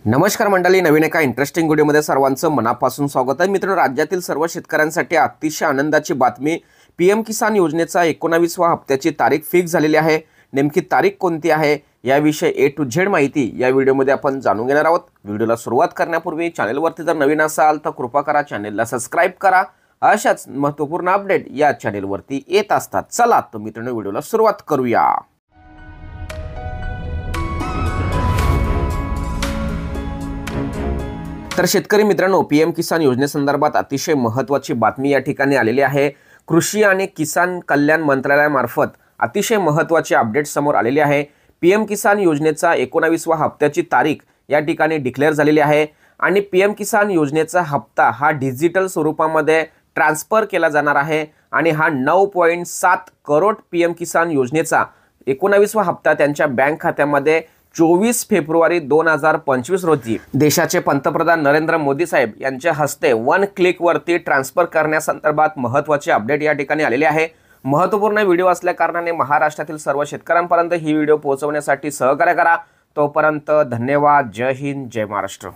नमस्कार मंडळी, नवीन एका इंटरेस्टिंग व्हिडिओमध्ये सर्वांचं मनापासून स्वागत आहे। मित्रांनो, राज्यातील सर्व शेतकऱ्यांसाठी अतिशय आनंदाची बातमी। पीएम किसान योजनेचा 19व्या हप्त्याची तारीख फिक्स झालेली आहे। नेमकी तारीख कोणती आहे याविषयी ए टू झेड माहिती या व्हिडिओमध्ये आपण जाणून घेणार आहोत। व्हिडिओला सुरुवात करण्यापूर्वी चॅनलवरती जर नवीन असाल तर कृपा करा चॅनलला सबस्क्राइब करा। अशाच महत्त्वपूर्ण अपडेट या चॅनलवरती येत असतात। चला तर मित्रांनो, व्हिडिओला सुरुवात करूया। तर शेतकरी मित्रांनो, पीएम किसान योजनेसंदर्भात अतिशय महत्त्वाची बातमी या ठिकाणी आलेली आहे। कृषी आणि किसान कल्याण मंत्रालयामार्फत अतिशय महत्त्वाचे अपडेट समोर आलेले आहे। पीएम किसान योजनेचा 19व्या हप्त्याची तारीख या ठिकाणी डिक्लेअर झालेली आहे आणि पीएम किसान योजनेचा हप्ता हा डिजिटल स्वरूपामध्ये ट्रान्सफर केला जाणार आहे आणि हा 9.7 करोड पीएम किसान योजनेचा 19व्या हप्ता त्यांच्या बँक खात्यामध्ये 24 फेब्रुवारी 2025 रोजी देशाचे पंतप्रधान नरेंद्र मोदी साहेब यांच्या हस्ते 1 क्लिकवरती ट्रान्सफर करण्यासंदर्भात महत्त्वाचे अपडेट या ठिकाणी आलेले आहे। महत्त्वपूर्ण व्हिडिओ असल्या कारणाने महाराष्ट्रातील सर्व शेतकऱ्यांपर्यंत ही व्हिडिओ पोहोचवण्यासाठी सहकार्य करा। तोपर्यंत धन्यवाद। जय हिंद, जय महाराष्ट्र।